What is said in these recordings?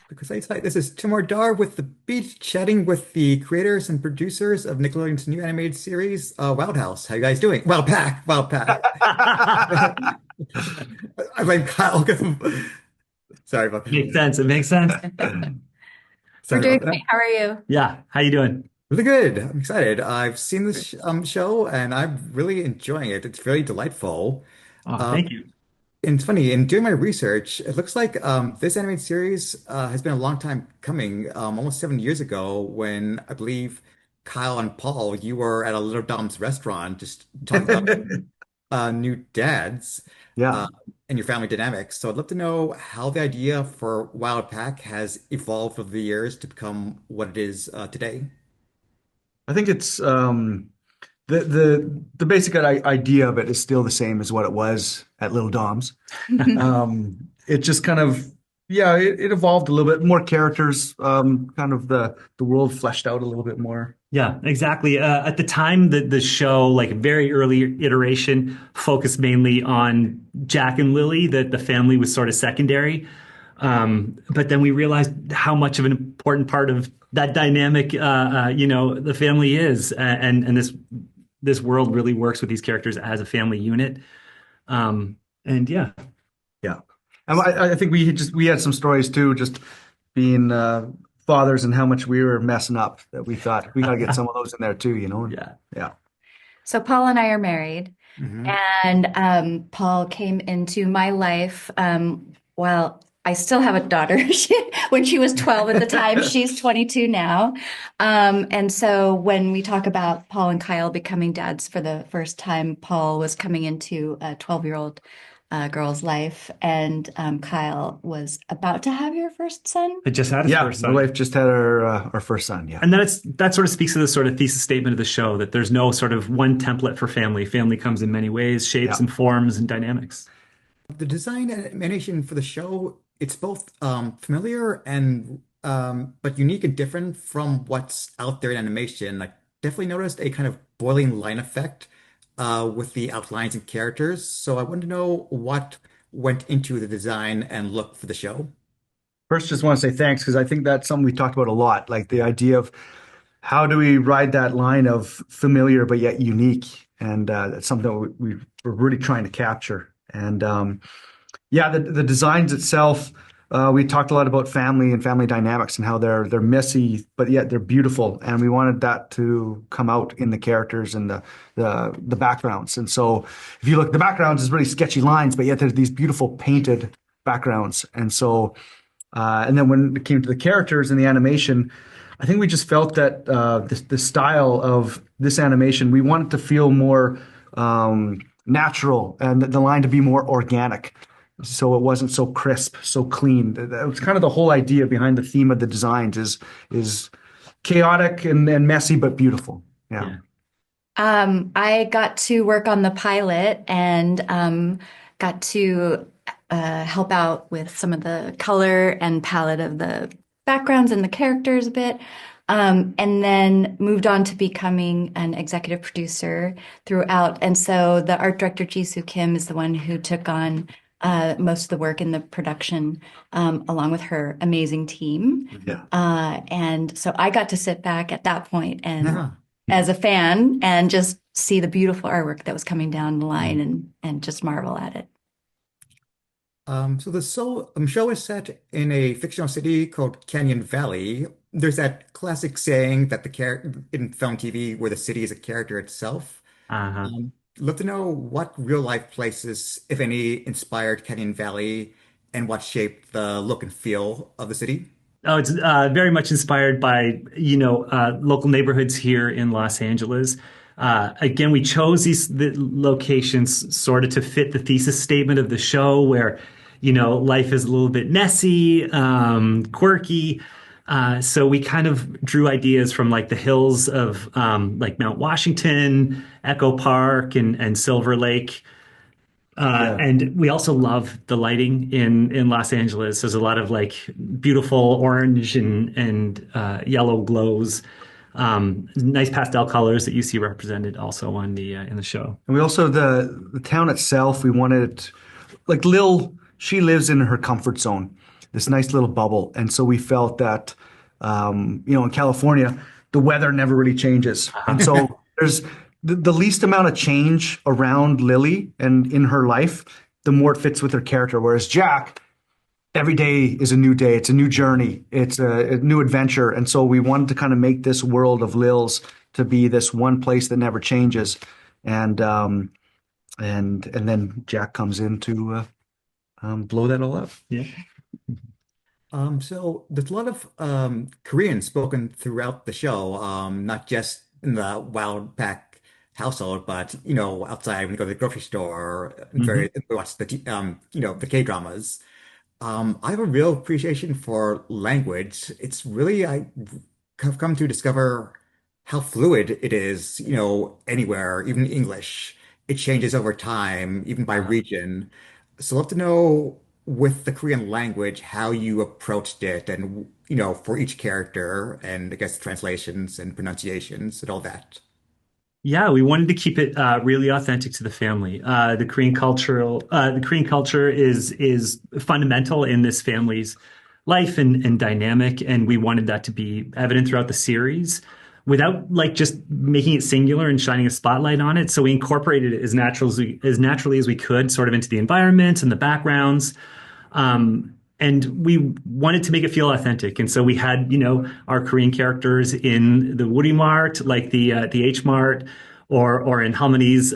Because this is Timur Dar with The Beat, chatting with the creators and producers of Nickelodeon's new animated series, Wild House. How you guys doing? Wild Pack, Wild Pack. I blame Kyle. Sorry about Makes that. sense. It makes sense. We're Sorry doing about great. that. How are you? Yeah. How you doing? Really good. I'm excited. I've seen this show and I'm really enjoying it. It's really delightful. Oh, Um, thank you. and it's funny, in doing my research, it looks like this animated series has been a long time coming. Almost 7 years ago, when I believe Kyle and Paul, you were at a Little Dom's restaurant just talking about new dads Yeah, uh, and your family dynamics. So I'd love to know how the idea for Wild Pack has evolved over the years to become what it is today. I think it's the basic idea of it is still the same as what it was at Little Dom's. It just kind of yeah, it evolved a little bit more characters, kind of the world fleshed out a little bit more. Yeah, exactly. At the time, the show, like very early iteration, focused mainly on Jack and Lily. That the family was sort of secondary. But then we realized how much of an important part of that dynamic, the family is, and this world really works with these characters as a family unit. And yeah, Yeah, and I think we had some stories too, just being fathers and how much we were messing up that we thought we got to get some of those in there too, you know? yeah. Yeah. So Paul and I are married, Hmm. and Paul came into my life while I still have a daughter. When she was 12 at the time, she's 22 now. And so when we talk about Paul and Kyle becoming dads for the first time, Paul was coming into a 12-year-old girl's life, and Kyle was about to have your first son. It just had its Yeah, first my son. wife just had our first son. Yeah. And that sort of speaks to the sort of thesis statement of the show that there's no sort of one template for family. Family comes in many ways, shapes Yeah. and forms and dynamics. The design and animation for the show, it's both familiar and but unique and different from what's out there in animation. I definitely noticed a kind of boiling line effect with the outlines and characters. So I want to know what went into the design and look for the show. First, just want to say thanks because I think that's something we talked about a lot, like the idea of how do we ride that line of familiar but yet unique, and that's something that we're really trying to capture. And yeah, the designs itself, we talked a lot about family and family dynamics and how they're messy but yet they're beautiful, and we wanted that to come out in the characters and the backgrounds. And so, if you look, the backgrounds is really sketchy lines, but yet there's these beautiful painted backgrounds, and so. And then when it came to the characters and the animation, I think we just felt that the style of this animation, we wanted to feel more natural and the line to be more organic. So it wasn't so crisp, so clean. That was kind of the whole idea behind the theme of the designs is chaotic and messy, but beautiful. Yeah. Yeah. I got to work on the pilot and got to help out with some of the color and palette of the backgrounds and the characters a bit. And then moved on to becoming an executive producer throughout. And so the art director, Jisoo Kim, is the one who took on most of the work in the production, along with her amazing team. Yeah. And so I got to sit back at that point and Yeah. as a fan and just see the beautiful artwork that was coming down the line and just marvel at it. So the show is set in a fictional city called Canyon Valley. There's that classic saying that the character in film TV where the city is a character itself. Uh-huh. Love to know what real life places, if any, inspired Canyon Valley and what shaped the look and feel of the city. Oh, it's very much inspired by, local neighborhoods here in Los Angeles. Again, we chose the locations sort of to fit the thesis statement of the show where, life is a little bit messy, quirky. So we kind of drew ideas from like the hills of like Mount Washington, Echo Park, and Silver Lake. Yeah. And we also love the lighting in Los Angeles. There's a lot of like beautiful orange and yellow glows, nice pastel colors that you see represented also on the in the show. And we also the town itself, we wanted like Lil, she lives in her comfort zone, this nice little bubble. And so we felt that, in California, the weather never really changes. And so there's the least amount of change around Lily and in her life, the more it fits with her character. Whereas Jack, every day is a new day. It's a new journey. It's a new adventure. And so we wanted to kind of make this world of Lil's to be this one place that never changes. And and then Jack comes in to blow that all up. Yeah. So there's a lot of Korean spoken throughout the show, not just in the Wylde Pak household, but outside when you go to the grocery store, and Hmm. watch the K-dramas. I have a real appreciation for language. It's really have come to discover how fluid it is, anywhere, even English. It changes over time, even by region. So I'd love to know with the Korean language how you approached it and, for each character and I guess translations and pronunciations and all that. Yeah, we wanted to keep it really authentic to the family. The Korean culture is fundamental in this family's life and dynamic, and we wanted that to be evident throughout the series, without like just making it singular and shining a spotlight on it. So we incorporated it as naturally as we could, sort of into the environment and the backgrounds. And we wanted to make it feel authentic. And so we had, our Korean characters in the Woody Mart, like the H Mart, or in Halmani's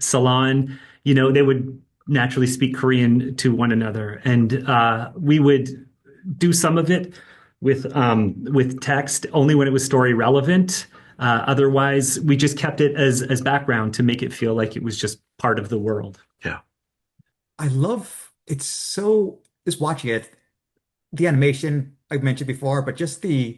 salon. They would naturally speak Korean to one another, and we would do some of it with text only when it was story relevant. Otherwise, we just kept it as background to make it feel like it was just part of the world. Yeah. I love it's so just watching it, the animation I mentioned before, but just the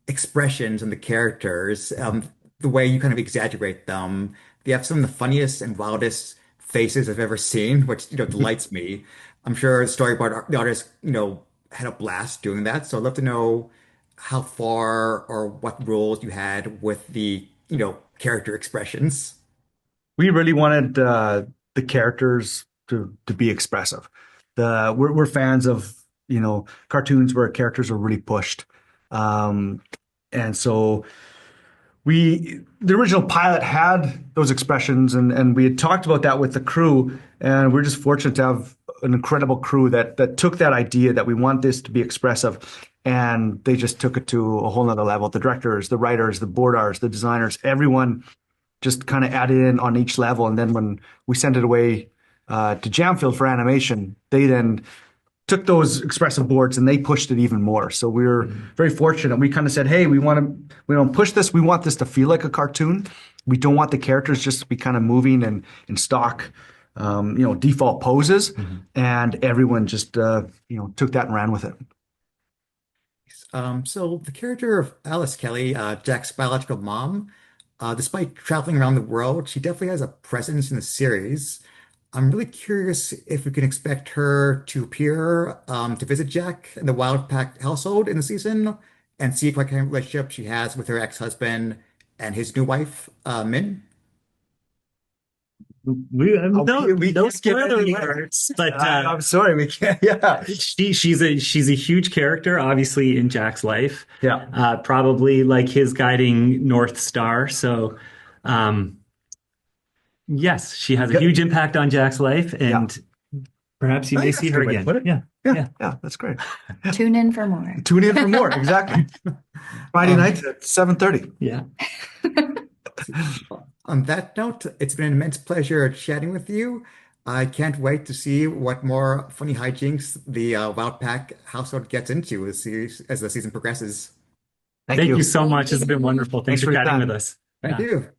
expressions and the characters, the way you kind of exaggerate them. They have some of the funniest and wildest faces I've ever seen, which delights me. I'm sure the artist, had a blast doing that. So I'd love to know how far or what roles you had with the, character expressions. We really wanted the characters to be expressive. We're fans of cartoons where characters are really pushed, and so the original pilot had those expressions, and we had talked about that with the crew, and we're just fortunate to have an incredible crew that took that idea that we want this to be expressive, and they just took it to a whole nother level. The directors, the writers, the board artists, the designers, everyone just kind of added in on each level. And then when we sent it away to Jamfield for animation, they then took those expressive boards and they pushed it even more. So we were very fortunate. We kind of said, hey, we don't push this. We want this to feel like a cartoon. We don't want the characters just to be kind of moving and in stock, default poses. And everyone just, took that and ran with it. So the character of Alice Kelly, Jack's biological mom, despite traveling around the world, she definitely has a presence in the series. I'm really curious if we can expect her to appear to visit Jack in the Wylde Pak household in the season and see what kind of relationship she has with her ex-husband and his new wife, Min. No Can't give spoiler anything. alerts, but I'm sorry, we can't. Yeah, she's a huge character, obviously in Jack's life. yeah. Probably like his guiding North Star. So, yes, she has a huge impact on Jack's life, Yeah. and perhaps you I may think see that's a her good way to again. put it. Yeah, Yeah, yeah. yeah, that's great. Tune in for more. Tune in for more. Exactly. Friday Um, nights at 7:30. Yeah. on that note, it's been an immense pleasure chatting with you. I can't wait to see what more funny hijinks the Wylde Pak household gets into as the season progresses. Thank Thank you. you so Thank much. It's been you. wonderful. Thanks Thanks for for your chatting time. with us. Thank Yeah. you.